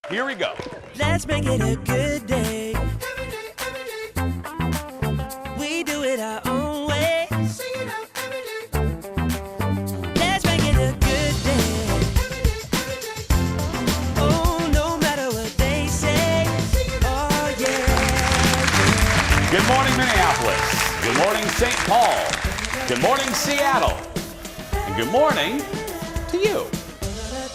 Here we go. Let's make it a good day. We do it our own way. Let's make it a good day. Oh, no matter what they say. Oh, yeah. Good morning, Minneapolis. Good morning, St. Paul. Good morning, Seattle. And good morning to you.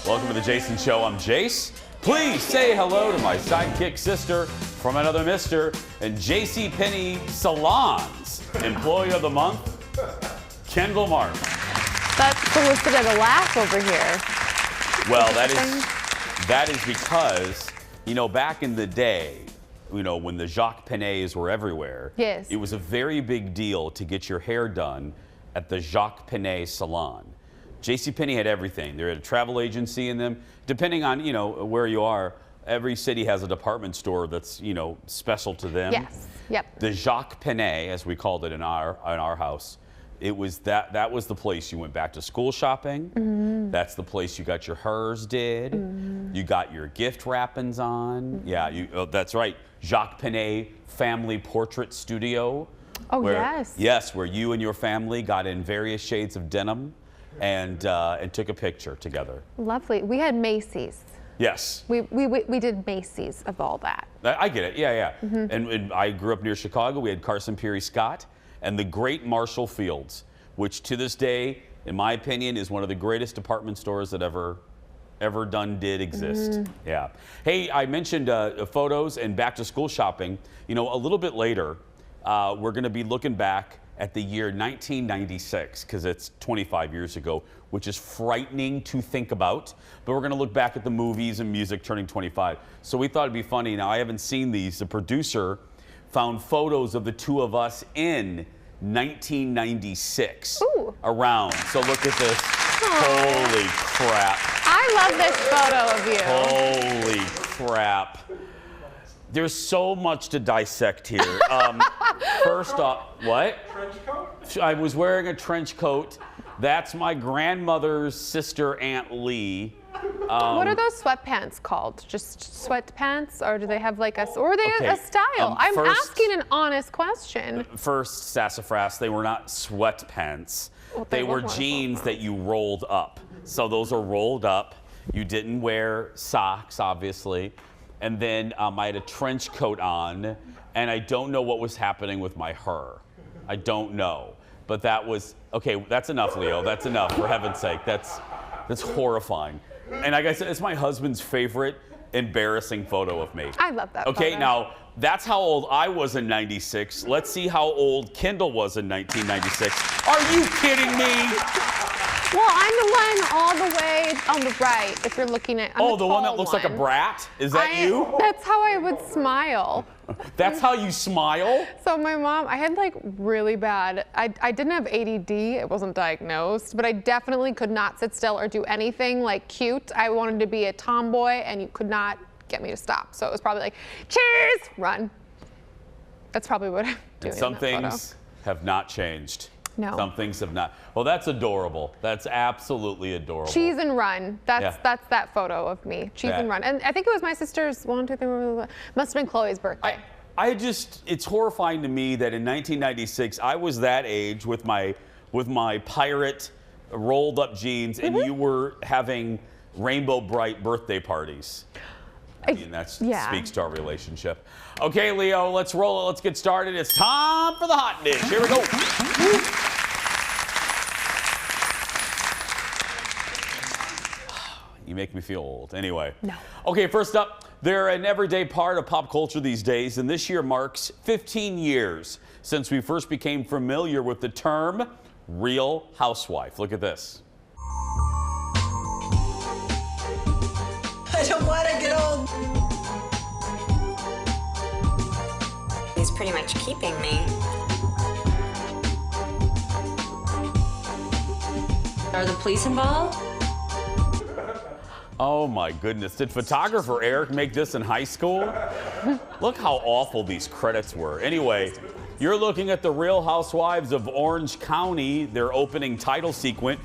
Welcome to the Jason Show. I'm Jace. Please say hello to my sidekick sister from another mister and JCPenney Salons Employee of the Month, Kendall Martin. That solicited a laugh over here. Well, that is because, you know, back in the day, you know, when the Jacques Panets were everywhere, yes, it was a very big deal to get your hair done at the Jacques Panets Salon. JCPenney had everything. They had a travel agency in them. Depending on, you know, where you are, every city has a department store that's, you know, special to them. Yes. Yep. The Jacques Panet, as we called it in our house, it was that was the place you went back to school shopping. Mm-hmm. That's the place you got your hers did. Mm-hmm. You got your gift wrappings on. Mm-hmm. Yeah, that's right. Jacques Panet Family Portrait Studio. Oh, yes. Yes, where you and your family got in various shades of denim and took a picture together. Lovely. We had Macy's. Yes. We did Macy's of all that. I get it. Yeah, yeah. Mm-hmm. And I grew up near Chicago. We had Carson Peary Scott and the great Marshall Fields, which to this day, in my opinion, is one of the greatest department stores that ever did exist. Mm-hmm. Yeah. Hey, I mentioned photos and back to school shopping. You know, a little bit later, we're going to be looking back at the year 1996, because it's 25 years ago, which is frightening to think about. But we're going to look back at the movies and music turning 25. So we thought it'd be funny. Now, I haven't seen these. The producer found photos of the two of us in 1996 around. So look at this. Aww. Holy crap. I love this photo of you. Holy crap. There's so much to dissect here. First off, what? Trench coat? I was wearing a trench coat. That's my grandmother's sister, Aunt Lee. What are those sweatpants called? Just sweatpants, or do they have like a style? I'm asking an honest question. First, sassafras, they were not sweatpants. Well, they were jeans that you rolled up. So those are rolled up. You didn't wear socks, obviously. And then I had a trench coat on, and I don't know what was happening with my hair. I don't know. But that was, okay, that's enough, Leo. That's enough, for heaven's sake. That's horrifying. And like I said, it's my husband's favorite embarrassing photo of me. I love that Okay, photo. now, that's how old I was in 96. Let's see how old Kendall was in 1996. Are you kidding me? Well, I'm the one all the way on the right, if you're looking at, the one that looks like a brat? Is that you? That's how I would smile. That's how you smile? So my mom, I had like really bad, I didn't have ADD, it wasn't diagnosed, but I definitely could not sit still or do anything like cute. I wanted to be a tomboy and you could not get me to stop. So it was probably like, cheers, run. That's probably what I'm doing. And some in that things have not changed. No. Some things have not. Well, that's adorable. That's absolutely adorable. Cheese and run. That's that photo of me. Cheese and run. And I think it was my sister's, must have been Chloe's birthday. It's horrifying to me that in 1996, I was that age with my pirate rolled up jeans, and you were having rainbow bright birthday parties. I mean, that speaks to our relationship. Okay, Leo, let's roll it. Let's get started. It's time for the hot dish. Here we go. You make me feel old. Anyway. No. Okay, first up, they're an everyday part of pop culture these days, and this year marks 15 years since we first became familiar with the term Real Housewife. Look at this. I don't want to get old. He's pretty much keeping me. Are the police involved? Oh my goodness. Did photographer Eric make this in high school? Look how awful these credits were. Anyway, you're looking at the Real Housewives of Orange County, their opening title sequence.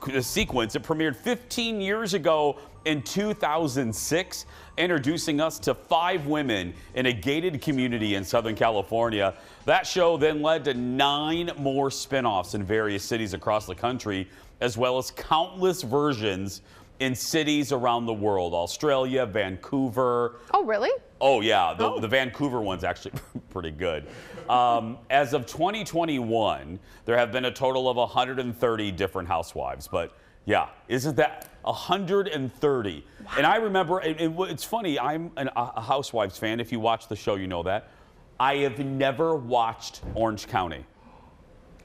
It premiered 15 years ago in 2006, introducing us to 5 women in a gated community in Southern California. That show then led to 9 more spinoffs in various cities across the country, as well as countless versions in cities around the world. Australia, Vancouver. Oh, really? Oh, yeah. The Vancouver one's actually pretty good. As of 2021, there have been a total of 130 different housewives. But yeah, isn't that 130? Wow. And I remember, it's funny, I'm a Housewives fan. If you watch the show, you know that. I have never watched Orange County,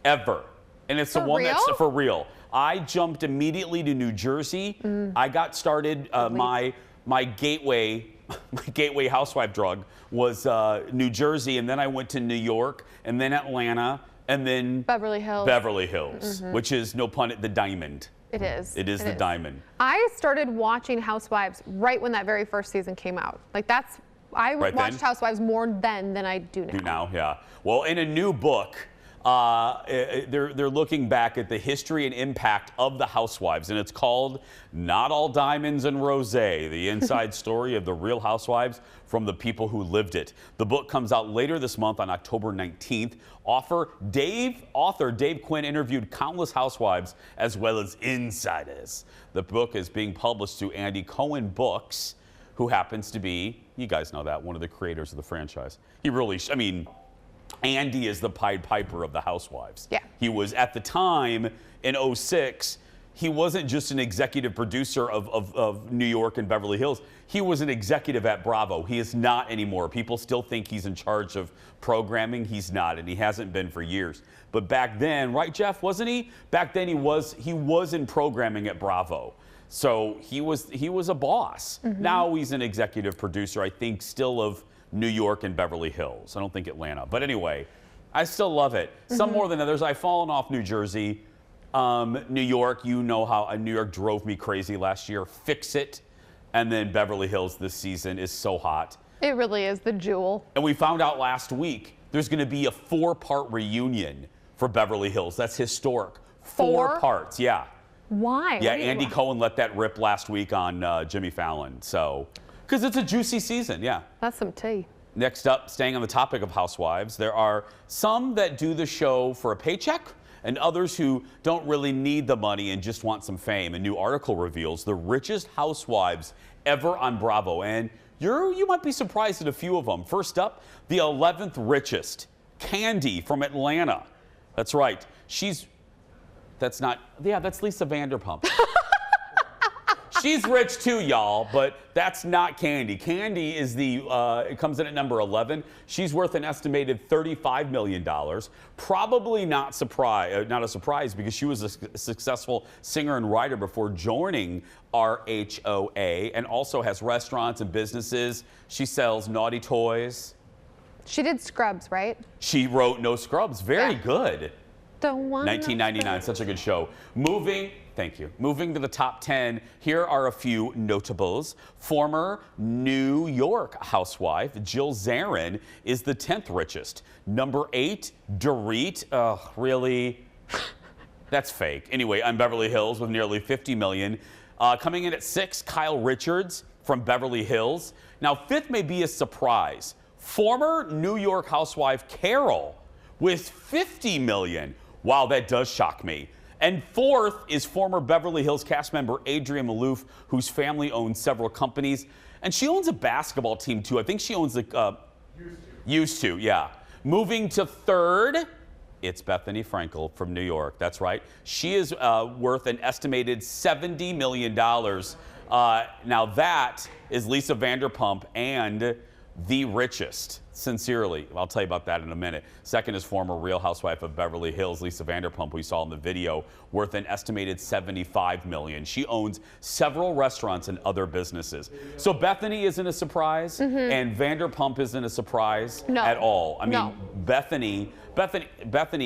ever. And it's the one that's for real. I jumped immediately to New Jersey. I got started, my gateway housewife drug was New Jersey, and then I went to New York, and then Atlanta, and then Beverly Hills, which is, no pun, the diamond. It is. It is the diamond. I started watching Housewives right when that very first season came out. Like I watched Housewives more then than I do now. Yeah. Well, in a new book, they're looking back at the history and impact of the Housewives, and it's called Not All Diamonds and Rosé, the inside story of the Real Housewives from the people who lived it. The book comes out later this month on October 19th. Author Dave Quinn interviewed countless housewives as well as insiders. The book is being published through Andy Cohen Books, who happens to be, you guys know that, one of the creators of the franchise. Andy is the Pied Piper of the Housewives. Yeah. He was, at the time, in 2006, he wasn't just an executive producer of New York and Beverly Hills. He was an executive at Bravo. He is not anymore. People still think he's in charge of programming. He's not, and he hasn't been for years. But back then, right, Jeff, wasn't he? Back then, he was in programming at Bravo. So he was a boss. Now he's an executive producer, I think, still of New York and Beverly Hills. I don't think Atlanta. But anyway, I still love it. Some more than others. I've fallen off New Jersey. New York, you know how New York drove me crazy last year. Fix it. And then Beverly Hills this season is so hot. It really is the jewel. And we found out last week there's going to be a 4-part reunion for Beverly Hills. That's historic. 4 parts, yeah. Why? Yeah, Andy Cohen let that rip last week on Jimmy Fallon. So, because it's a juicy season, yeah. That's some tea. Next up, staying on the topic of housewives, there are some that do the show for a paycheck and others who don't really need the money and just want some fame. A new article reveals the richest housewives ever on Bravo, and you might be surprised at a few of them. First up, the 11th richest, Candy from Atlanta. That's right. That's Lisa Vanderpump. She's rich too, y'all, but that's not Candy. Candy is it comes in at number 11. She's worth an estimated $35 million. Probably not a surprise because she was a successful singer and writer before joining RHOA, and also has restaurants and businesses. She sells naughty toys. She did Scrubs, right? She wrote No Scrubs. Very good. Don't want 1999, such a good show. Moving to the top 10, here are a few notables. Former New York housewife Jill Zarin is the 10th richest. Number 8, Dorit. Really? That's fake. Anyway, on Beverly Hills with nearly $50 million. Coming in at 6, Kyle Richards from Beverly Hills. Now, 5th may be a surprise. Former New York housewife Carol with $50 million. Wow, that does shock me. And 4th is former Beverly Hills cast member Adrienne Maloof, whose family owns several companies. And she owns a basketball team, too. I think she owns Used to, yeah. Moving to 3rd, it's Bethany Frankel from New York. That's right. She is worth an estimated $70 million. Now that is Lisa Vanderpump and the richest, sincerely. I'll tell you about that in a minute. 2nd is former Real Housewife of Beverly Hills, Lisa Vanderpump, we saw in the video, worth an estimated $75 million. She owns several restaurants and other businesses. So Bethany isn't a surprise, and Vanderpump isn't a surprise at all. I mean, Bethany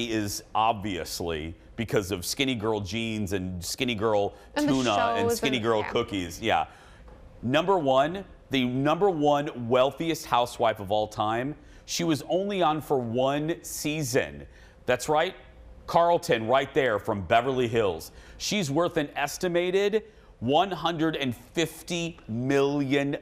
is obviously, because of Skinny Girl jeans and Skinny Girl tuna and Skinny Girl cookies. Yeah. The number one wealthiest housewife of all time. She was only on for 1 season. That's right. Carlton right there from Beverly Hills. She's worth an estimated $150 million.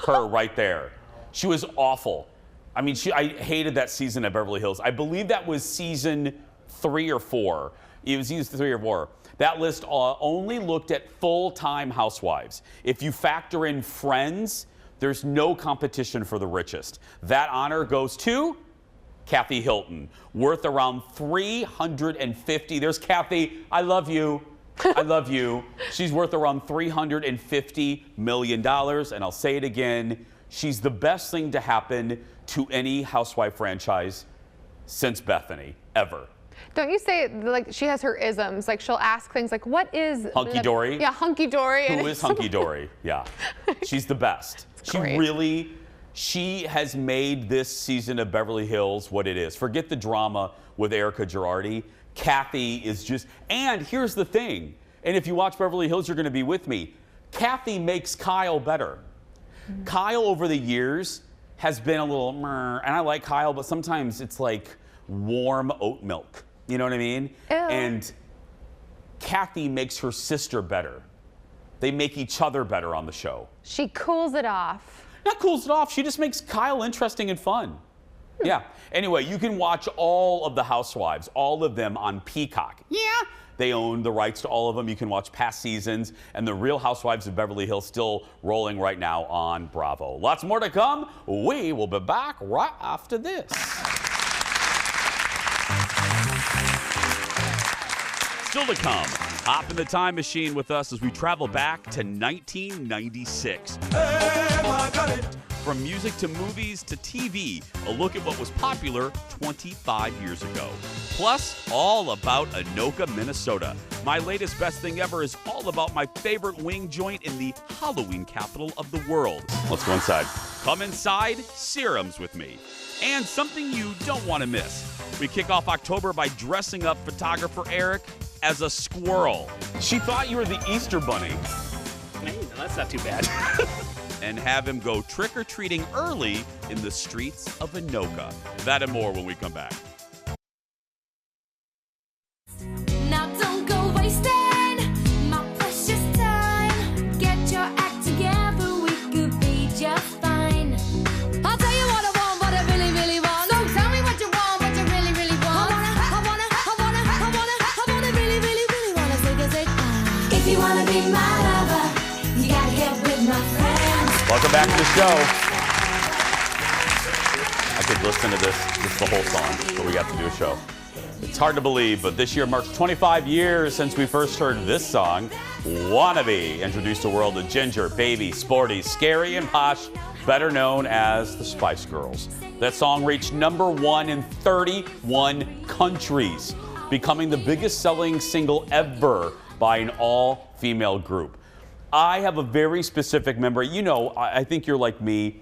Her right there. She was awful. I mean, I hated that season of Beverly Hills. I believe that was season 3 or 4. It was season 3 or 4. That list only looked at full-time housewives. If you factor in Friends, there's no competition for the richest. That honor goes to Kathy Hilton, worth around $350. There's Kathy. I love you. I love you. She's worth around $350 million. And I'll say it again, she's the best thing to happen to any housewife franchise since Bethany, ever. Don't you say, like, she has her isms. Like, she'll ask things like, what is... Hunky-dory? Yeah, hunky-dory. Who is hunky-dory? Yeah. She's the best. Great. She has made this season of Beverly Hills what it is. Forget the drama with Erica Girardi. Kathy is just... And here's the thing. And if you watch Beverly Hills, you're going to be with me. Kathy makes Kyle better. Mm-hmm. Kyle, over the years, has been a little... And I like Kyle, but sometimes it's like warm oat milk. You know what I mean? Ew. And Kathy makes her sister better. They make each other better on the show. She cools it off. Not cools it off. She just makes Kyle interesting and fun. Yeah. Anyway, you can watch all of the Housewives, all of them on Peacock. Yeah. They own the rights to all of them. You can watch past seasons, and the Real Housewives of Beverly Hills still rolling right now on Bravo. Lots more to come. We will be back right after this. Still to come, hop in the time machine with us as we travel back to 1996. From music to movies to TV, a look at what was popular 25 years ago. Plus, all about Anoka, Minnesota. My latest best thing ever is all about my favorite wing joint in the Halloween capital of the world. Let's go inside. Come inside, serums with me. And something you don't want to miss. We kick off October by dressing up photographer Eric as a squirrel. She thought you were the Easter Bunny. Hey, no, that's not too bad. And have him go trick-or-treating early in the streets of Anoka. That and more when we come back. Now don't go wasting my precious time. Get your act together, we could be just fine. I'll tell you what I want, what I really, really want. So tell me what you want, what you really, really want. I wanna really, really, really wanna say. If you wanna be my lover, you gotta get with my friends. Welcome back to the show. I could listen to this the whole song, but we got to do a show. It's hard to believe, but this year marks 25 years since we first heard this song. Wannabe introduced the world of ginger, baby, sporty, scary, and posh, better known as the Spice Girls. That song reached #1 in 31 countries, becoming the biggest selling single ever by an all-female group. I have a very specific memory. You know, I think you're like me.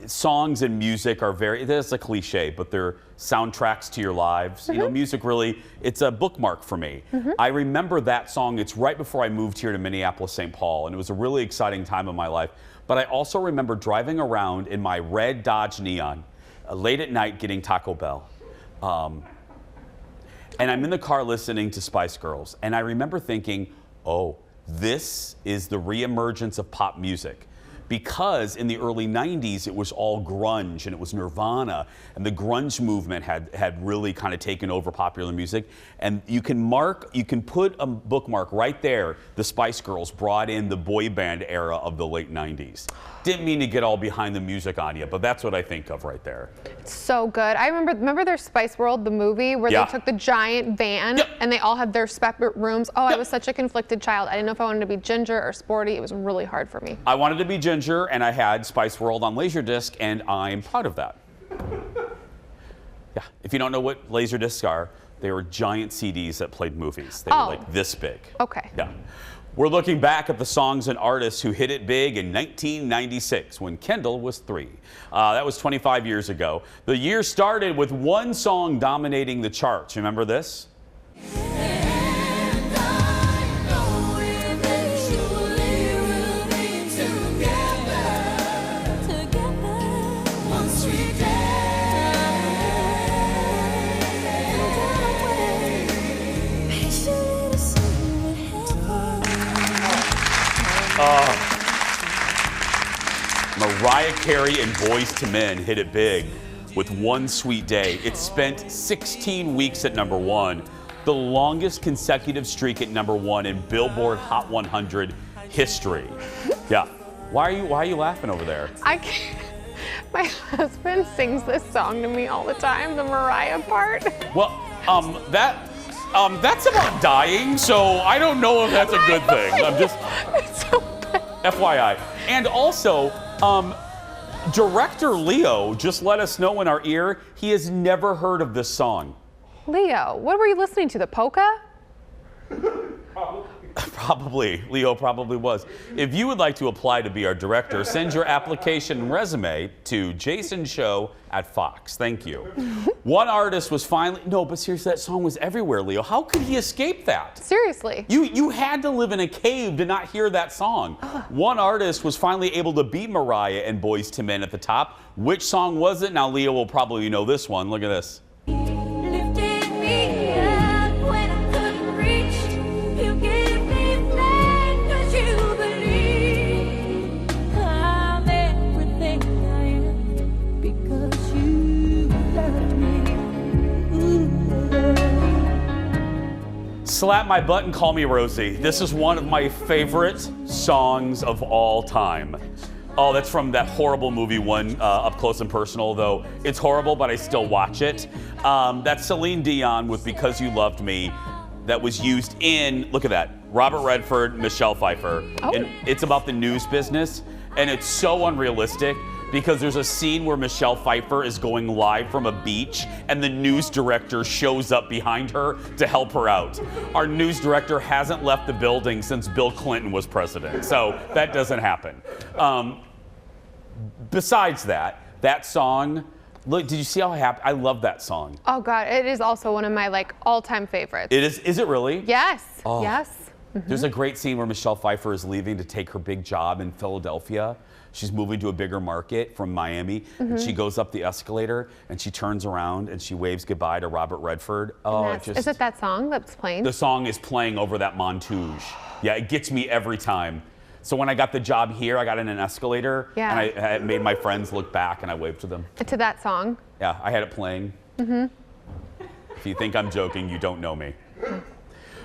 Songs and music are that's a cliche, but they're soundtracks to your lives. Mm-hmm. You know, music really, it's a bookmark for me. Mm-hmm. I remember that song. It's right before I moved here to Minneapolis, St. Paul, and it was a really exciting time in my life. But I also remember driving around in my red Dodge Neon late at night getting Taco Bell. And I'm in the car listening to Spice Girls, and I remember thinking, oh, this is the reemergence of pop music. Because in the early 90s, it was all grunge and it was Nirvana, and the grunge movement had really kind of taken over popular music. And you can put a bookmark right there. The Spice Girls brought in the boy band era of the late 90s. Didn't mean to get all behind the music on you, but that's what I think of right there. It's so good. I remember their Spice World, the movie, where they took the giant van and they all had their separate rooms. Oh, I was such a conflicted child. I didn't know if I wanted to be ginger or sporty. It was really hard for me. I wanted to be ginger, and I had Spice World on Laserdisc, and I'm proud of that. Yeah, if you don't know what Laserdiscs are, they were giant CDs that played movies. They were like this big. Okay. Yeah. We're looking back at the songs and artists who hit it big in 1996 when Kendall was 3. That was 25 years ago. The year started with one song dominating the charts. Remember this? Mariah Carey and Boyz II Men hit it big with One Sweet Day. It spent 16 weeks at #1, the longest consecutive streak at #1 in Billboard Hot 100 history. Yeah. Why are you laughing over there? I can't. My husband sings this song to me all the time, the Mariah part. Well, that's about dying, so I don't know if that's a good thing. I'm just It's so bad. FYI. And also, director Leo just let us know in our ear he has never heard of this song. Leo, what were you listening to? The polka? Probably. Leo probably was. If you would like to apply to be our director, send your application and resume to jasonshow@Fox. Thank you. One artist was finally... No, but seriously, that song was everywhere, Leo. How could he escape that? Seriously. You had to live in a cave to not hear that song. One artist was finally able to beat Mariah and Boyz II Men at the top. Which song was it? Now, Leo will probably know this one. Look at this. Lifted me up when I couldn't reach. You gave me faith 'cause you believe I'm everything I am because you loved me. Ooh. Slap My Butt and Call Me Rosie. This is one of my favorite songs of all time. Oh, that's from that horrible movie One Up Close and Personal, though it's horrible, but I still watch it. That's Celine Dion with Because You Loved Me that was used in, look at that, Robert Redford, Michelle Pfeiffer. Oh. And it's about the news business, and it's so unrealistic because there's a scene where Michelle Pfeiffer is going live from a beach and the news director shows up behind her to help her out. Our news director hasn't left the building since Bill Clinton was president, so that doesn't happen. Besides that song, look, did you see how happy? I love that song. Oh God, it is also one of my all-time favorites. It is it really? Yes, Oh. yes. There's a great scene where Michelle Pfeiffer is leaving to take her big job in Philadelphia. She's moving to a bigger market from Miami, and she goes up the escalator, and she turns around, and she waves goodbye to Robert Redford. Oh, Is it that song that's playing? The song is playing over that montage. Yeah, it gets me every time. So when I got the job here, I got in an escalator, Yeah. and I made my friends look back, and I waved to them. To that song? Yeah, I had it playing. If you think I'm joking, you don't know me.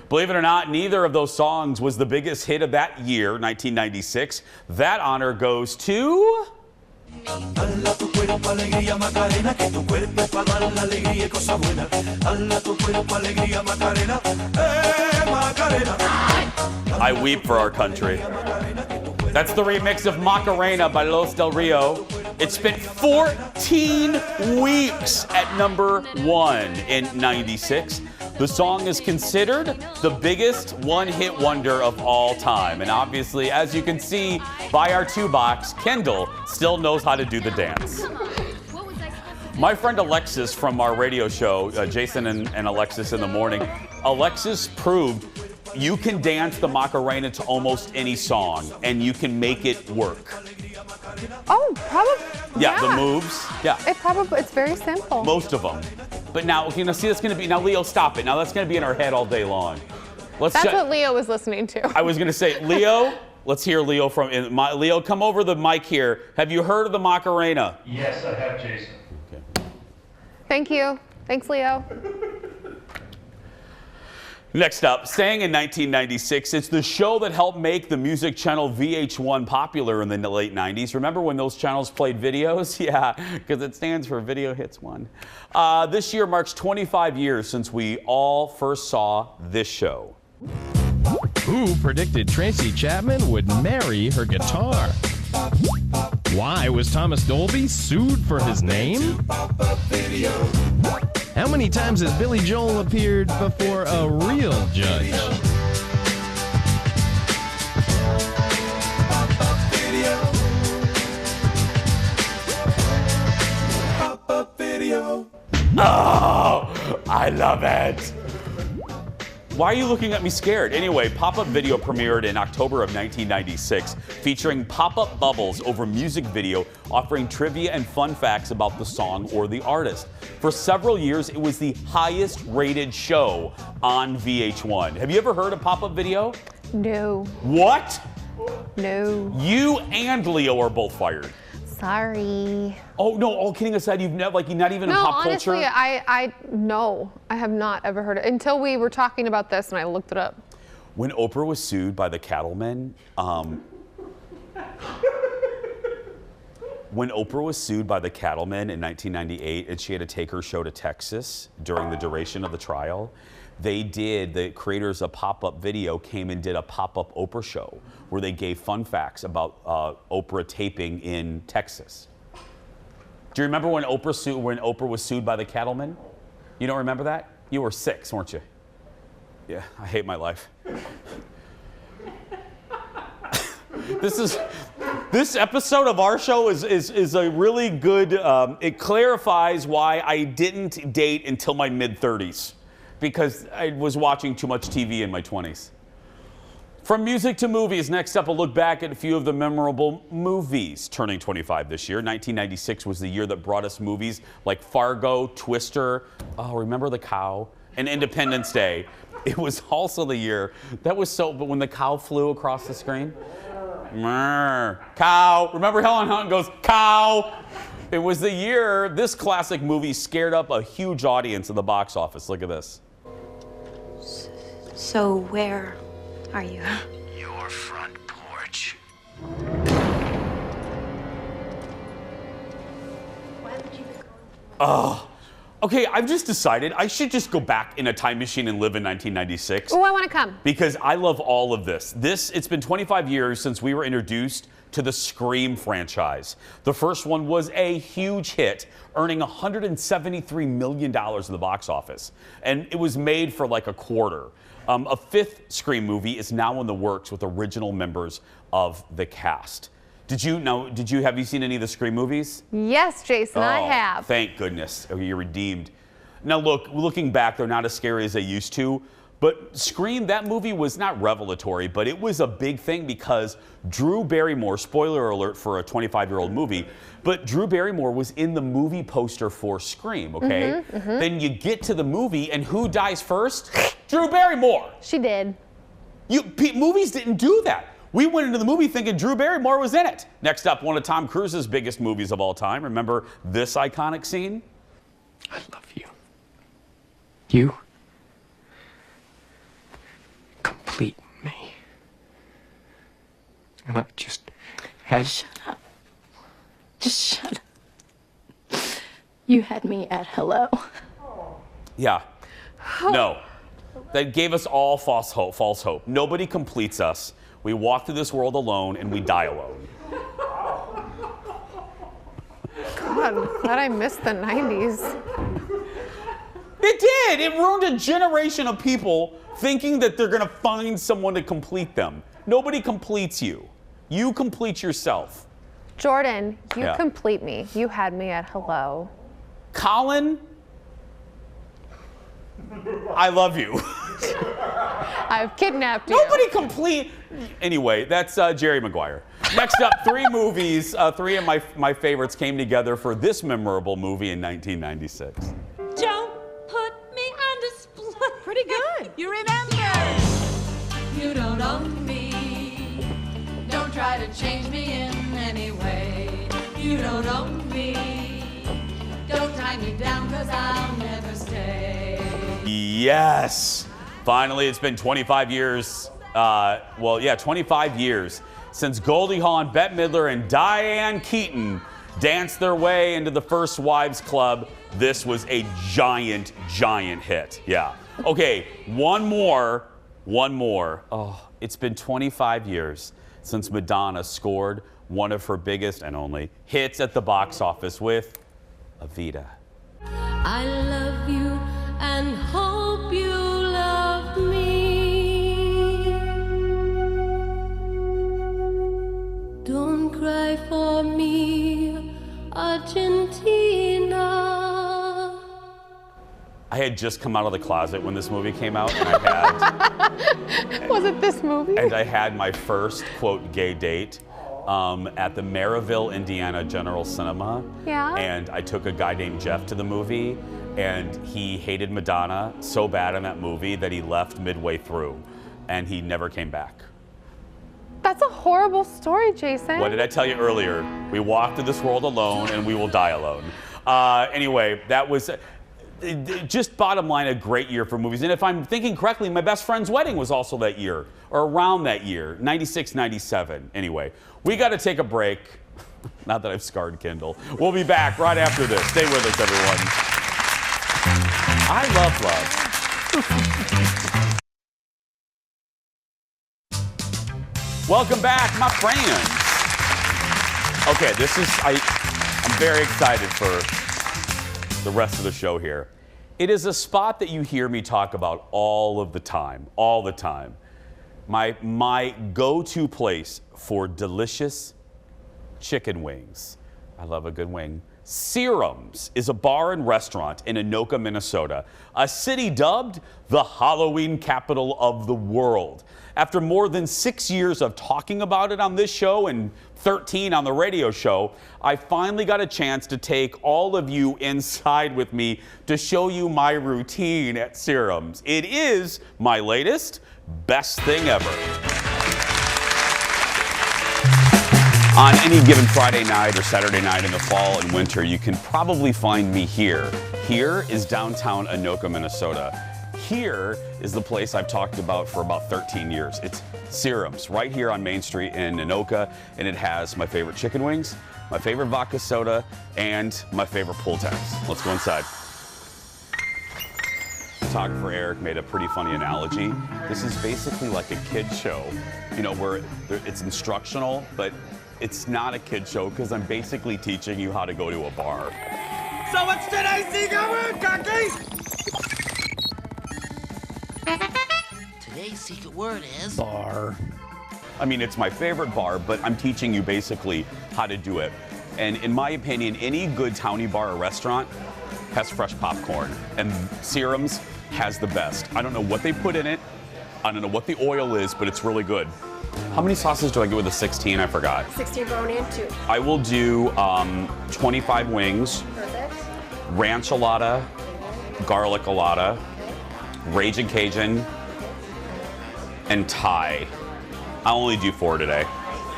Believe it or not, neither of those songs was the biggest hit of that year, 1996. That honor goes to... Dala tu cuerpo alegría Macarena, que tu cuerpo es para dar la alegría y cosas buenas. Dala tu cuerpo alegría Macarena, Macarena. I Weep for Our Country. That's the remix of Macarena by Los Del Rio. It spent 14 weeks at #1 in 96. The song is considered the biggest one-hit wonder of all time. And obviously, as you can see by our 2-box, Kendall still knows how to do the dance. My friend Alexis from our radio show, Jason and Alexis in the Morning, Alexis proved you can dance the Macarena to almost any song, and you can make it work. Oh, probably. Yeah, the moves. Yeah. It's very simple. Most of them. But now, see, that's going to be, now Leo, stop it. Now that's going to be in our head all day long. That's what Leo was listening to. I was going to say, Leo, let's hear Leo Leo, come over the mic here. Have you heard of the Macarena? Yes, I have, Jason. Okay. Thank you. Thanks, Leo. Next up, staying in 1996, it's the show that helped make the music channel VH1 popular in the late 90s. Remember when those channels played videos? Yeah, because it stands for Video Hits 1. This year marks 25 years since we all first saw this show. Who predicted Tracy Chapman would marry her guitar? Why was Thomas Dolby sued for his name? How many times has Billy Joel appeared before a real judge? Oh, I love it. Why are you looking at me scared? Anyway, Pop-Up Video premiered in October of 1996, featuring pop-up bubbles over music video, offering trivia and fun facts about the song or the artist. For several years, it was the highest rated show on VH1. Have you ever heard of Pop-Up Video? No. What? No. You and Leo are both fired. Sorry. Oh no! All kidding aside, you've never you're not even in No, pop honestly, culture. I have not ever heard it until we were talking about this and I looked it up. When Oprah was sued by the cattlemen, when Oprah was sued by the cattlemen in 1998, and she had to take her show to Texas during the duration of the trial, the creators of Pop-Up Video came and did a pop-up Oprah show where they gave fun facts about Oprah taping in Texas. Do you remember when Oprah was sued by the cattlemen? You don't remember that? You were 6, weren't you? Yeah, I hate my life. This episode of our show is a really good, it clarifies why I didn't date until my mid-30s, because I was watching too much TV in my 20s. From music to movies, next up, a look back at a few of the memorable movies turning 25 this year. 1996 was the year that brought us movies like Fargo, Twister, oh, Remember the Cow, and Independence Day. It was also the year, but when the cow flew across the screen, cow. Remember Helen Hunt goes, cow. It was the year this classic movie scared up a huge audience in the box office. Look at this. So where are you? Your front porch. Okay, I've just decided I should just go back in a time machine and live in 1996. Oh, I want to come. Because I love all of this. It's been 25 years since we were introduced to the Scream franchise. The first one was a huge hit, earning $173 million in the box office. And it was made for like a quarter. A 5th Scream movie is now in the works with original members of the cast. Have you seen any of the Scream movies? Yes, Jason, I have. Thank goodness. Okay, you're redeemed. Now looking back, they're not as scary as they used to. But Scream, that movie was not revelatory, but it was a big thing because Drew Barrymore, spoiler alert for a 25-year-old movie, but Drew Barrymore was in the movie poster for Scream, okay? Then you get to the movie, and who dies first? Drew Barrymore. She did. Movies didn't do that. We went into the movie thinking Drew Barrymore was in it. Next up, one of Tom Cruise's biggest movies of all time. Remember this iconic scene? I love you. You complete me. And I just had... Shut up. Just shut up. You had me at hello. Yeah. No. That gave us all false hope. Nobody completes us. We walk through this world alone and we die alone. God, glad I missed the 90s. It did. It ruined a generation of people thinking that they're going to find someone to complete them. Nobody completes you. You complete yourself. Jordan, you Yeah. complete me. You had me at hello. Colin, I love you. I've kidnapped you. Nobody complete. Anyway, that's Jerry Maguire. Next up, 3 movies. 3 of my favorites came together for this memorable movie in 1996. Don't put me on display. Pretty good. You remember. You don't own me. Don't try to change me in any way. You don't own me. Don't tie me down, 'cause I'll never stay. Yes. Finally, it's been 25 years. 25 years since Goldie Hawn, Bette Midler, and Diane Keaton danced their way into the First Wives Club. This was a giant, giant hit. Yeah. Okay, one more. Oh, it's been 25 years since Madonna scored one of her biggest and only hits at the box office with Evita. I love you and hope you love me. Don't cry for me, Argentina. I had just come out of the closet when this movie came out, and I had Was it this movie? and I had my first quote gay date at the Maryville, Indiana General Cinema. Yeah. And I took a guy named Jeff to the movie, and he hated Madonna so bad in that movie that he left midway through, and he never came back. That's a horrible story, Jason. What did I tell you earlier? We walk through this world alone and we will die alone. Anyway, that was just bottom line a great year for movies. And if I'm thinking correctly, my best friend's wedding was also that year, or around that year, 96, 97. Anyway, we got to take a break. Not that I've scarred Kendall. We'll be back right after this. Stay with us, everyone. I love love. Welcome back, my friends. Okay, I'm very excited for the rest of the show here. It is a spot that you hear me talk about all the time. My go-to place for delicious chicken wings. I love a good wing. Serums is a bar and restaurant in Anoka, Minnesota, a city dubbed the Halloween capital of the world. After more than 6 years of talking about it on this show and 13 on the radio show, I finally got a chance to take all of you inside with me to show you my routine at Serums. It is my latest best thing ever. On any given Friday night or Saturday night in the fall and winter, you can probably find me here. Here is downtown Anoka, Minnesota. Here is the place I've talked about for about 13 years. It's Serums, right here on Main Street in Anoka, and it has my favorite chicken wings, my favorite vodka soda, and my favorite pull tabs. Let's go inside. Photographer Eric made a pretty funny analogy. This is basically like a kid show, you know, where it's instructional, but it's not a kid show because I'm basically teaching you how to go to a bar. So what's today's secret word, Cocky? Today's secret word is bar. I mean, it's my favorite bar, but I'm teaching you basically how to do it. And in my opinion, any good townie bar or restaurant has fresh popcorn, and Serums has the best. I don't know what they put in it. I don't know what the oil is, but it's really good. How many sauces do I get with a 16? I forgot. 16 bone in, 2. I will do 25 wings. Perfect. Ranch-a-lotta, garlic-a-lotta, Ragin' Cajun, and Thai. I'll only do 4 today.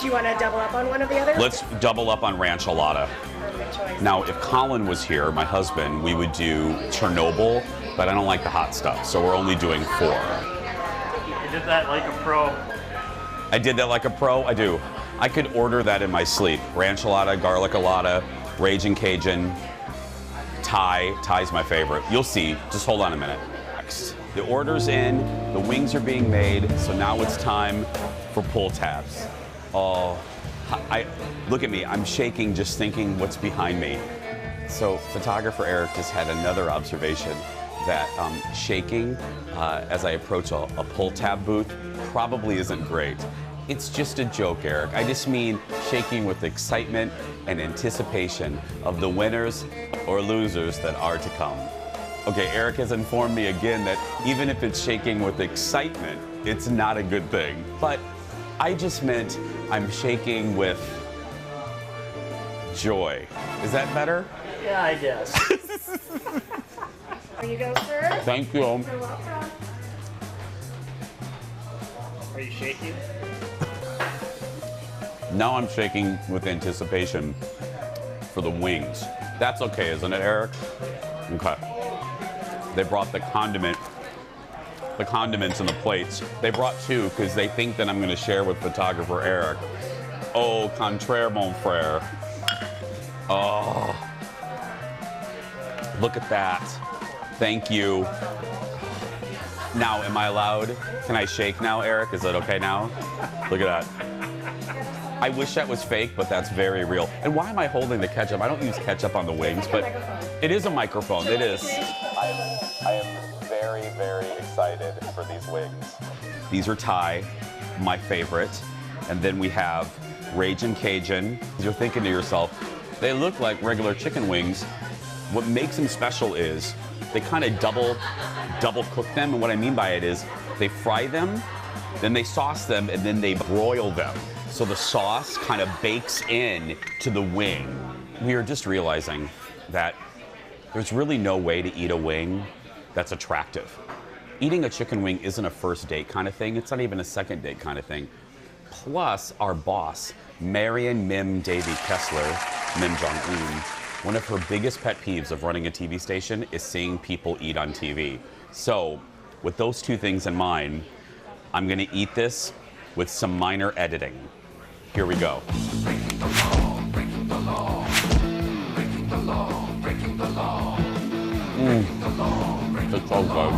Do you want to double up on one of the others? Let's double up on ranch-a-lotta. Perfect choice. Now, if Colin was here, my husband, we would do Chernobyl, but I don't like the hot stuff, so we're only doing 4. You did that like a pro. I did that like a pro? I do. I could order that in my sleep. Ranch-a-lotta, garlic-a-lotta, Ragin' Cajun, Thai. Thai's my favorite. You'll see. Just hold on a minute. Next. The order's in, the wings are being made, so now it's time for pull tabs. Oh, look at me. I'm shaking just thinking what's behind me. So photographer Eric just had another observation that shaking as I approach a pull tab booth probably isn't great. It's just a joke, Eric. I just mean shaking with excitement and anticipation of the winners or losers that are to come. Okay, Eric has informed me again that even if it's shaking with excitement, it's not a good thing. But I just meant I'm shaking with joy. Is that better? Yeah, I guess. There you go, sir. Thank you. You're welcome. Are you shaking? Now I'm shaking with anticipation for the wings. That's okay, isn't it, Eric? Okay. They brought the condiments and the plates. They brought 2 because they think that I'm going to share with photographer Eric. Oh, contraire, mon frère. Oh. Look at that. Thank you. Now, am I allowed? Can I shake now, Eric? Is that okay now? Look at that. I wish that was fake, but that's very real. And why am I holding the ketchup? I don't use ketchup on the wings, but it is a microphone. It is. I am very, very excited for these wings. These are Thai, my favorite. And then we have Ragin' Cajun. You're thinking to yourself, they look like regular chicken wings. What makes them special is they kind of double cook them. And what I mean by it is they fry them, then they sauce them, and then they broil them. So the sauce kind of bakes in to the wing. We are just realizing that there's really no way to eat a wing that's attractive. Eating a chicken wing isn't a first date kind of thing. It's not even a second date kind of thing. plus our boss, Marion Mim Davy Kessler, Mim Jong-un. One of her biggest pet peeves of running a TV station is seeing people eat on TV. So, with those two things in mind, I'm gonna eat this with some minor editing. Here we go. Breaking the law, breaking the law, breaking the law, breaking the law. Breaking the law, breaking the law. It's so good.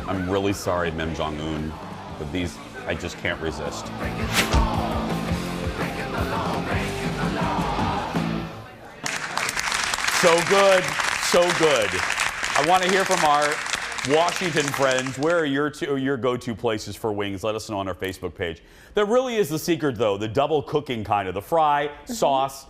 I'm really sorry, Mim Jong-un, but these, I just can't resist. So good, so good. I want to hear from our Washington friends. Where are your go-to places for wings? Let us know on our Facebook page. There really is the secret, though, the double cooking kind of, the fry, sauce,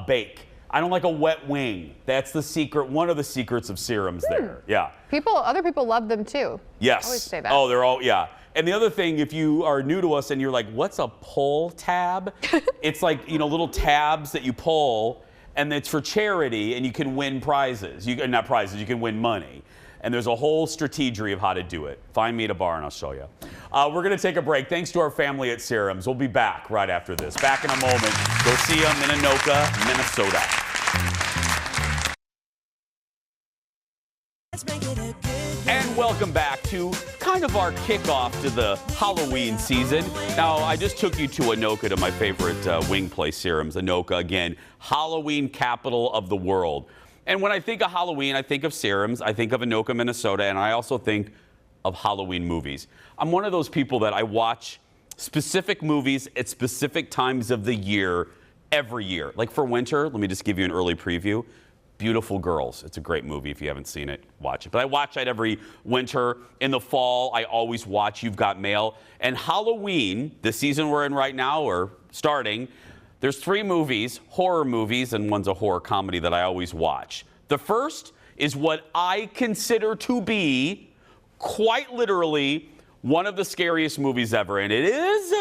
bake. I don't like a wet wing. That's the secret, one of the secrets of Serums there. Yeah. Other people love them too. Yes. I always say that. Oh, they're all, yeah. And the other thing, if you are new to us and you're like, what's a pull tab? It's like, little tabs that you pull, and it's for charity, and you can win prizes. Not prizes, you can win money. And there's a whole strategy of how to do it. Find me at a bar and I'll show you. We're going to take a break. Thanks to our family at Serums. We'll be back right after this. Back in a moment. Go see them in Anoka, Minnesota. And welcome back to kind of our kickoff to the Halloween season. Now, I just took you to Anoka, to my favorite wing place, Serums. Anoka, again, Halloween capital of the world. And when I think of Halloween, I think of Serums, I think of Anoka, Minnesota, and I also think of Halloween movies. I'm one of those people that I watch specific movies at specific times of the year every year. Like for winter, let me just give you an early preview. Beautiful Girls. It's a great movie. If you haven't seen it, watch it. But I watch that every winter. In the fall, I always watch You've Got Mail. And Halloween, the season we're in right now, or starting, there's 3 movies, horror movies, and one's a horror comedy that I always watch. The first is what I consider to be, quite literally, one of the scariest movies ever, and it is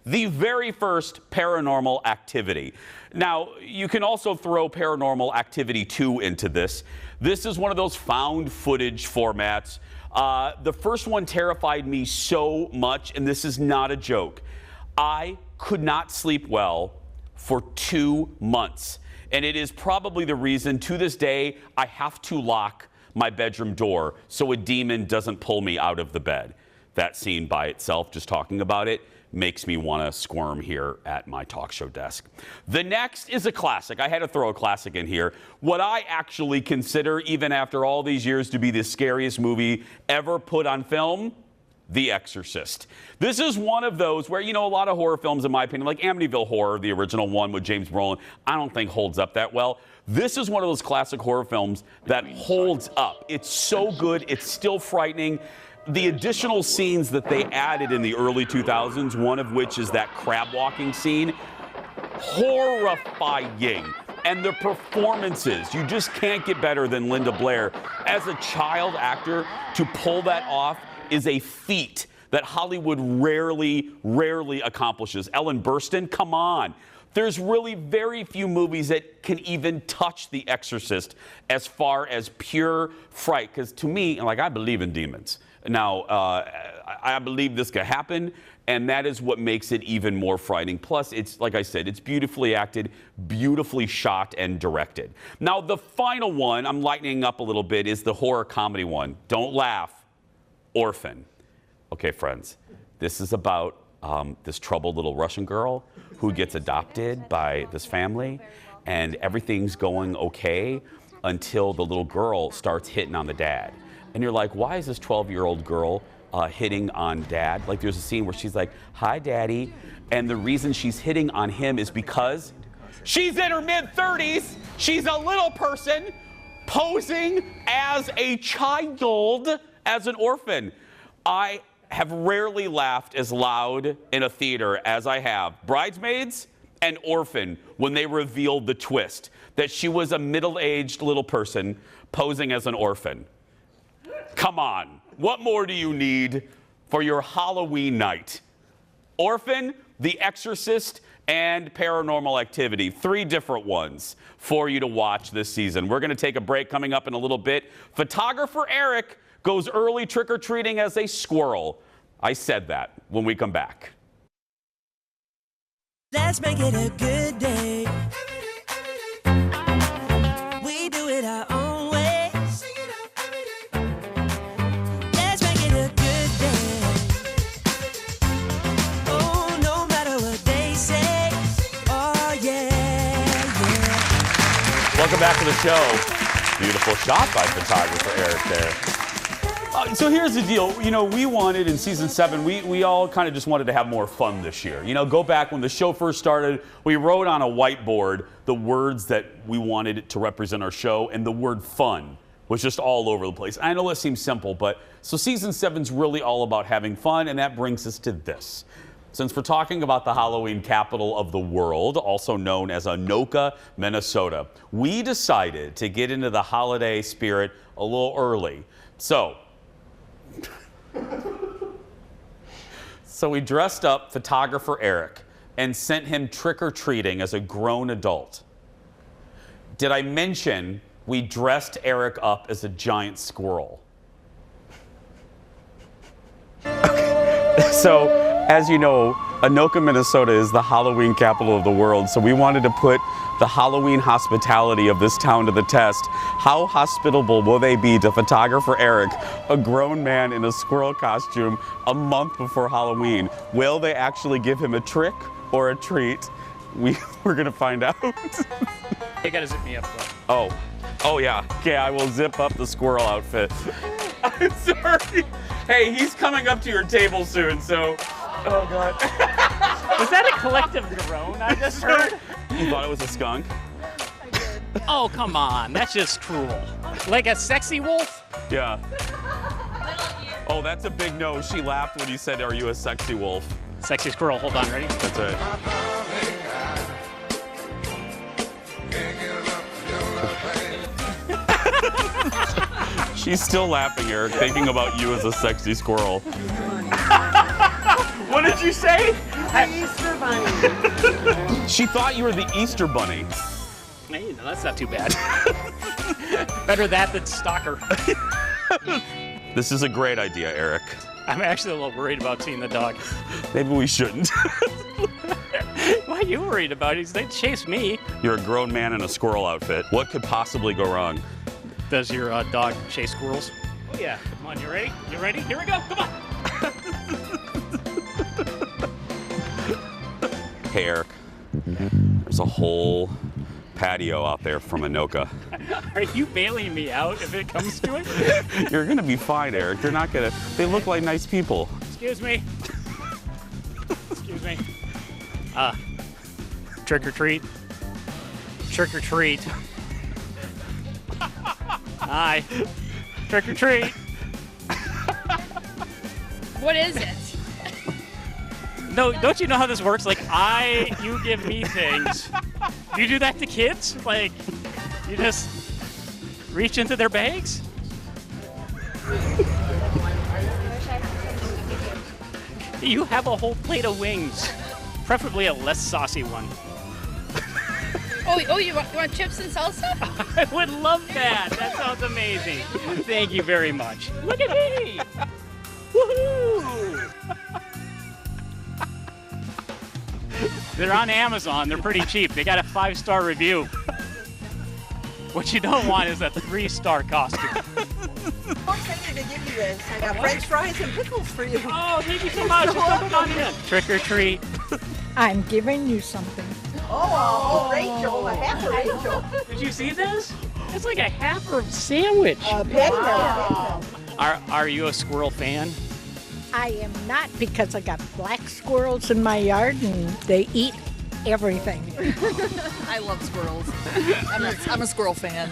the very first Paranormal Activity. Now, you can also throw Paranormal Activity 2 into this. This is one of those found footage formats. The first one terrified me so much, and this is not a joke. I could not sleep well for 2 months. And it is probably the reason, to this day, I have to lock my bedroom door so a demon doesn't pull me out of the bed. That scene by itself, just talking about it, makes me want to squirm here at my talk show desk. The next is a classic. I had to throw a classic in here. What I actually consider, even after all these years, to be the scariest movie ever put on film, The Exorcist. This is one of those where, a lot of horror films, in my opinion, like Amityville Horror, the original one with James Brolin, I don't think holds up that well. This is one of those classic horror films that holds up. It's so good. It's still frightening. The additional scenes that they added in the early 2000s, one of which is that crab walking scene, horrifying. And the performances, you just can't get better than Linda Blair. As a child actor, to pull that off is a feat that Hollywood rarely accomplishes. Ellen Burstyn, come on. There's really very few movies that can even touch The Exorcist as far as pure fright. Because to me, I believe in demons. Now, I believe this could happen, and that is what makes it even more frightening. Plus, it's, like I said, it's beautifully acted, beautifully shot and directed. Now, the final one, I'm lightening up a little bit, is the horror comedy one. Don't laugh. Orphan. Okay, friends, this is about this troubled little Russian girl who gets adopted by this family, and everything's going okay until the little girl starts hitting on the dad. And you're like, why is this 12-year-old girl hitting on dad? Like, there's a scene where she's like, hi, daddy. And the reason she's hitting on him is because she's in her mid-30s. She's a little person posing as a child, as an orphan. I have rarely laughed as loud in a theater as I have Bridesmaids and Orphan when they revealed the twist that she was a middle-aged little person posing as an orphan. Come on, what more do you need for your Halloween night? Orphan, The Exorcist, and Paranormal Activity. 3 different ones for you to watch this season. We're going to take a break coming up in a little bit. Photographer Eric goes early trick-or-treating as a squirrel. I said that when we come back. Let's make it a good day. We do it our own way. Let's make it a good day. Oh, no matter what they say. Oh, yeah, yeah. Welcome back to the show. Beautiful shot by photographer Eric there. So here's the deal. You know, we wanted in season 7, we all kind of just wanted to have more fun this year. You know, go back when the show first started, we wrote on a whiteboard the words that we wanted to represent our show, and the word fun was just all over the place. I know it seems simple, but so season 7's really all about having fun, and that brings us to this. Since we're talking about the Halloween capital of the world, also known as Anoka, Minnesota, we decided to get into the holiday spirit a little early. So we dressed up photographer Eric and sent him trick-or-treating as a grown adult. Did I mention we dressed Eric up as a giant squirrel? So, as you know, Anoka, Minnesota is the Halloween capital of the world, so we wanted to put the Halloween hospitality of this town to the test. How hospitable will they be to photographer Eric, a grown man in a squirrel costume, a month before Halloween? Will they actually give him a trick or a treat? We're gonna find out. You gotta zip me up, though. Oh yeah. Okay, I will zip up the squirrel outfit. I'm sorry. Hey, he's coming up to your table soon, so. Oh God. Was that a collective groan I just heard? You thought it was a skunk? I did. Oh, come on. That's just cruel. Like a sexy wolf? Yeah. Oh, that's a big no. She laughed when you said, "Are you a sexy wolf?" Sexy squirrel. Hold on, ready? That's right. She's still laughing, Eric, thinking about you as a sexy squirrel. What did you say? The Easter Bunny. She thought you were the Easter Bunny. Hey, no, that's not too bad. Better that than stalker. This is a great idea, Eric. I'm actually a little worried about seeing the dog. Maybe we shouldn't. Why are you worried about it? They chase me. You're a grown man in a squirrel outfit. What could possibly go wrong? Does your dog chase squirrels? Oh, yeah. Come on, you ready? You ready? Here we go. Come on. Hey, Eric. There's a whole patio out there from Anoka. Are you bailing me out if it comes to it? You're gonna be fine, Eric. They're not gonna. They look like nice people. Excuse me. Excuse me. Trick or treat. Trick or treat. Hi. Trick or treat. What is it? No, don't you know how this works? Like, you give me things. Do you do that to kids? Like, you just reach into their bags? You have a whole plate of wings. Preferably a less saucy one. Oh, you want chips and salsa? I would love that. That sounds amazing. Thank you very much. Look at me. Woohoo! They're on Amazon. They're pretty cheap. They got a 5-star review. What you don't want is a 3-star costume. I'm excited to give you this. I got French fries and pickles for you. Oh, thank you so much. Come on in. Trick or treat. I'm giving you something. Oh, Rachel, a half of Rachel. Did you see this? It's like a half of sandwich. Wow. Are you a squirrel fan? I am not, because I got black squirrels in my yard and they eat everything. I love squirrels. I'm a squirrel fan.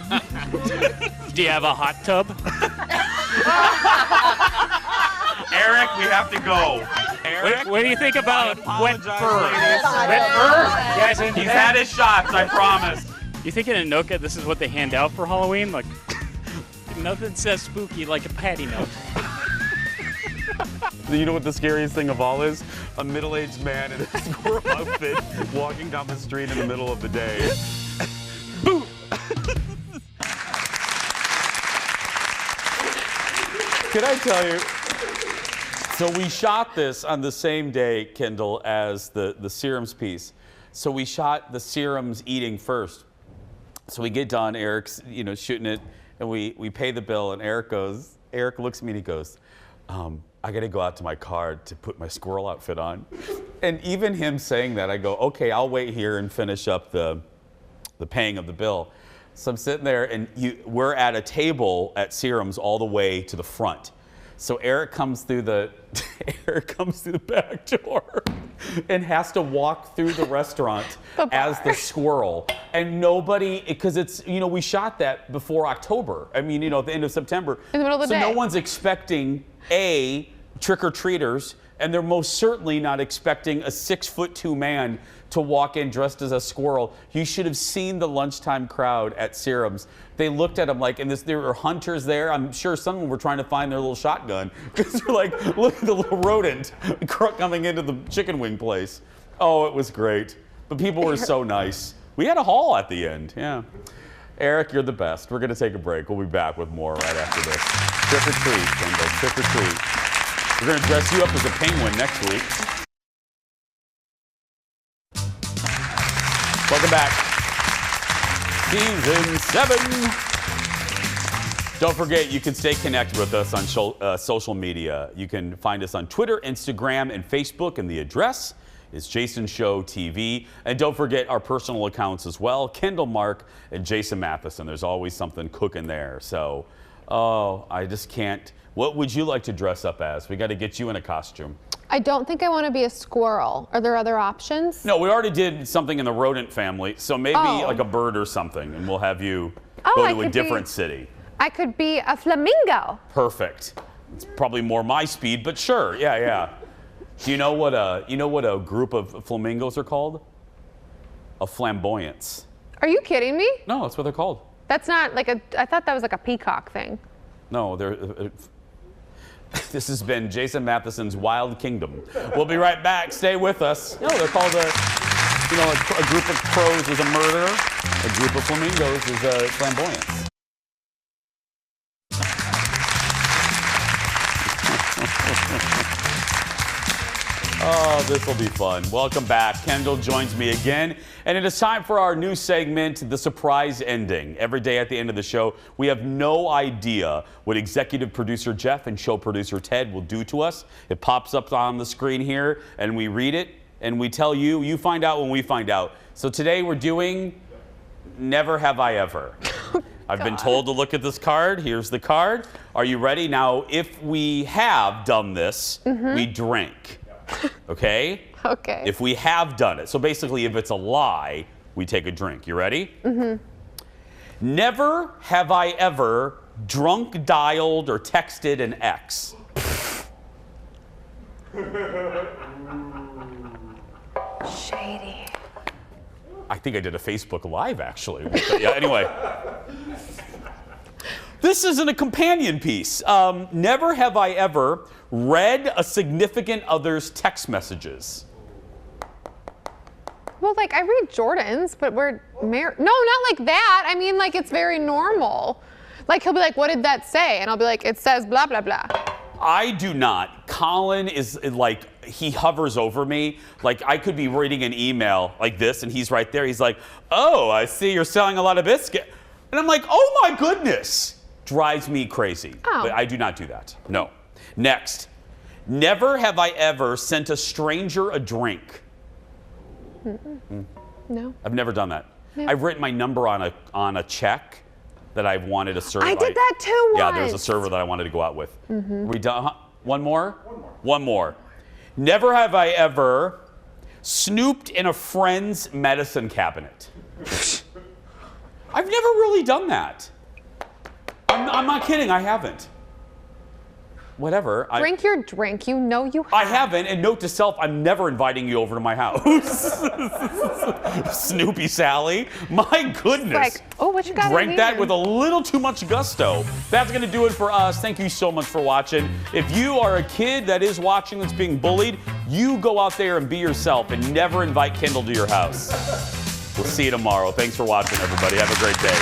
Do you have a hot tub? Eric, we have to go. Eric, what do you think about wet fur? Wet fur? Guys, he's had his shots, I promise. You think in Anoka this is what they hand out for Halloween? Like, nothing says spooky like a patty melt. You know what the scariest thing of all is? A middle-aged man in a squirrel outfit walking down the street in the middle of the day. Boom! can I tell you? So we shot this on the same day, Kendall, as the serums piece. So we shot the serums eating first. So we get done, Eric's shooting it, and we pay the bill, and Eric looks at me and he goes, I gotta go out to my car to put my squirrel outfit on. And even him saying that, I go, okay, I'll wait here and finish up the paying of the bill. So I'm sitting there, and we're at a table at Serums all the way to the front. So Eric comes through the back door and has to walk through the restaurant as the squirrel. And nobody, because it's, we shot that before October. I mean, at the end of September. In the middle of the day. So no one's expecting trick-or-treaters, and they're most certainly not expecting a 6'2" man to walk in dressed as a squirrel. You should have seen the lunchtime crowd at Serums. They looked at him like, and there were hunters there. I'm sure some of them were trying to find their little shotgun because they're like, look at the little rodent coming into the chicken wing place. Oh, it was great. But people were so nice. We had a haul at the end, yeah. Eric, you're the best. We're gonna take a break. We'll be back with more right after this. Trick or treat, Kendall, trick or treat. We're gonna dress you up as a penguin next week. Welcome back. Season 7. Don't forget, you can stay connected with us on social media. You can find us on Twitter, Instagram, and Facebook, and the address is Jason Show TV. And don't forget our personal accounts as well, Kendall Mark and Jason Matheson. There's always something cooking there. So, I just can't. What would you like to dress up as? We got to get you in a costume. I don't think I want to be a squirrel. Are there other options? No, we already did something in the rodent family, so maybe like a bird or something, and we'll have you go to a different city. I could be a flamingo. Perfect. It's probably more my speed, but sure, yeah. Do you know what a group of flamingos are called? A flamboyance. Are you kidding me? No, that's what they're called. That's not like I thought that was like a peacock thing. No, this has been Jason Matheson's Wild Kingdom. We'll be right back. Stay with us. No, they're called a group of crows is a murder. A group of flamingos is a flamboyance. Oh, this will be fun. Welcome back. Kendall joins me again. And it is time for our new segment, The Surprise Ending. Every day at the end of the show, we have no idea what executive producer Jeff and show producer Ted will do to us. It pops up on the screen here, and we read it, and we tell you. You find out when we find out. So today we're doing Never Have I Ever. I've been told to look at this card. Here's the card. Are you ready? Now, if we have done this, we drink. Okay? Okay. If we have done it. So basically, if it's a lie, we take a drink. You ready? Never have I ever drunk, dialed, or texted an ex. Shady. I think I did a Facebook Live, actually. But yeah, anyway. This isn't a companion piece. Never have I ever read a significant other's text messages. Well, like I read Jordan's, but we're married. No, not like that. I mean, like it's very normal. Like he'll be like, "What did that say?" And I'll be like, "It says blah blah blah." I do not. Colin is like, he hovers over me. Like I could be reading an email like this, and he's right there. He's like, "Oh, I see you're selling a lot of biscuit," and I'm like, "Oh my goodness." Drives me crazy. But I do not do that. No. Next. Never have I ever sent a stranger a drink. No. I've never done that. No. I've written my number on a check that I've wanted to serve. I did that too once. Yeah, there was a server that I wanted to go out with. We done? One more? One more. Never have I ever snooped in a friend's medicine cabinet. I've never really done that. I'm not kidding, I haven't. Whatever. Drink your drink, you know you have. I haven't, and note to self, I'm never inviting you over to my house. Snoopy Sally. My goodness. Like, oh, what you got? Drank that with a little too much gusto. That's going to do it for us. Thank you so much for watching. If you are a kid that is watching that's being bullied, you go out there and be yourself and never invite Kendall to your house. We'll see you tomorrow. Thanks for watching, everybody. Have a great day.